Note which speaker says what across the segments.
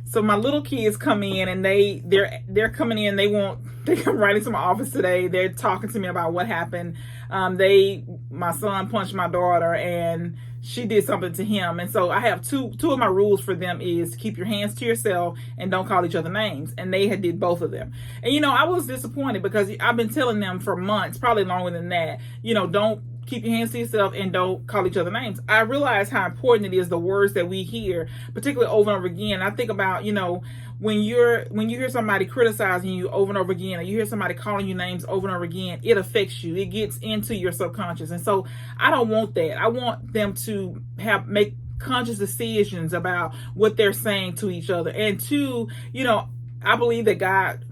Speaker 1: So my little kids come in and they're coming in. They come right into my office today. They're talking to me about what happened. My son punched my daughter and she did something to him. And so I have two of my rules for them is to keep your hands to yourself and don't call each other names. And they had did both of them. And I was disappointed because I've been telling them for months, probably longer than that, don't keep your hands to yourself and don't call each other names. I realize how important it is, the words that we hear, particularly over and over again. I think about, when you hear somebody criticizing you over and over again, or you hear somebody calling you names over and over again, it affects you. It gets into your subconscious. And so I don't want that. I want them to make conscious decisions about what they're saying to each other. And two, I believe that God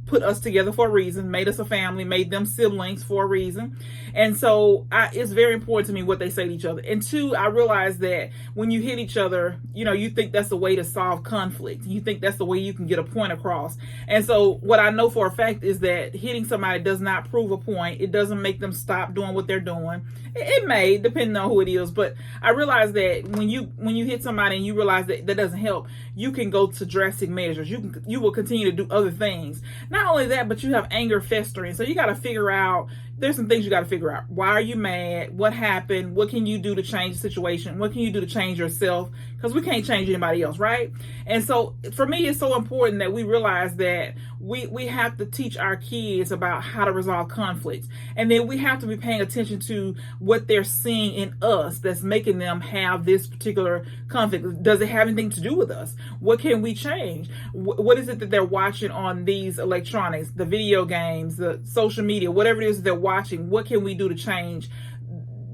Speaker 1: put us together for a reason, made us a family, made them siblings for a reason. And so it's very important to me what they say to each other. And two, I realize that when you hit each other, you think that's the way to solve conflict. You think that's the way you can get a point across. And so what I know for a fact is that hitting somebody does not prove a point. It doesn't make them stop doing what they're doing. It may, depending on who it is. But I realize that when you hit somebody and you realize that that doesn't help, you can go to drastic measures. You will continue to do other things. Not only that, but you have anger festering. So you got to figure out, there's some things you got to figure out. Why are you mad? What happened? What can you do to change the situation? What can you do to change yourself? Because we can't change anybody else, right? And so for me, it's so important that we realize that we have to teach our kids about how to resolve conflicts. And then we have to be paying attention to what they're seeing in us that's making them have this particular conflict. Does it have anything to do with us? What can we change? What is it that they're watching on these electronics, the video games, the social media, whatever it is they're watching? What can we do to change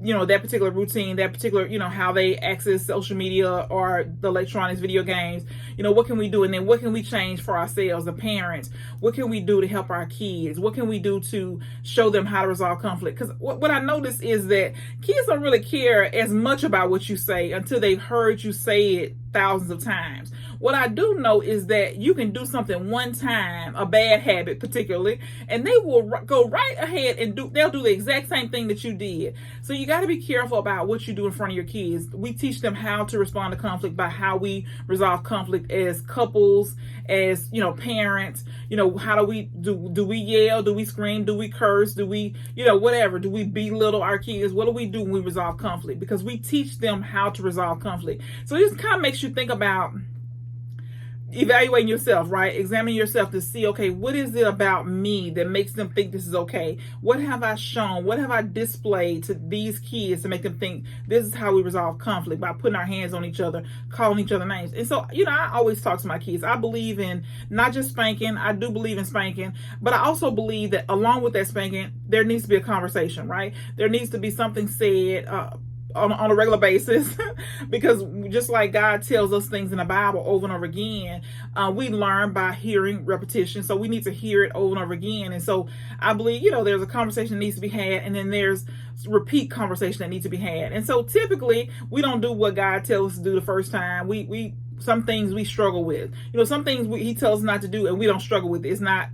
Speaker 1: that particular routine, that particular, how they access social media or the electronics, video games? What can we do? And then what can we change for ourselves, the parents? What can we do to help our kids? What can we do to show them how to resolve conflict? Because what I notice is that kids don't really care as much about what you say until they've heard you say it thousands of times. What I do know is that you can do something one time, a bad habit particularly, and they will go right ahead and they'll do the exact same thing that you did. So you got to be careful about what you do in front of your kids. We teach them how to respond to conflict by how we resolve conflict as couples, as parents. How do we yell? Do we scream? Do we curse? Do we whatever? Do we belittle our kids? What do we do when we resolve conflict? Because we teach them how to resolve conflict. So this kind of makes you think about evaluating yourself, right? Examine yourself to see, okay, what is it about me that makes them think this is okay? What have I shown? What have I displayed to these kids to make them think this is how we resolve conflict, by putting our hands on each other, calling each other names? And so, I always talk to my kids. I believe in not just spanking. I do believe in spanking, but I also believe that along with that spanking, there needs to be a conversation, right? There needs to be something said, on a regular basis, because just like God tells us things in the Bible over and over again, we learn by hearing repetition. So we need to hear it over and over again. And so I believe, there's a conversation that needs to be had, and then there's repeat conversation that needs to be had. And so typically we don't do what God tells us to do the first time. Some things we struggle with. Some things he tells us not to do and we don't struggle with it. It's not,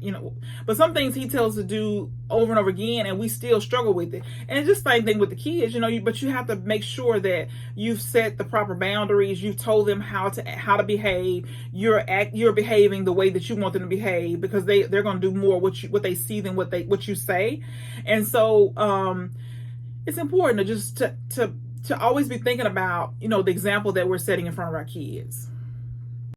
Speaker 1: but some things he tells us to do over and over again and we still struggle with it. And it's just the same thing with the kids, but you have to make sure that you've set the proper boundaries. You've told them how to behave. You're behaving the way that you want them to behave, because they're going to do more what they see than what you say. And so it's important to just to always be thinking about, the example that we're setting in front of our kids.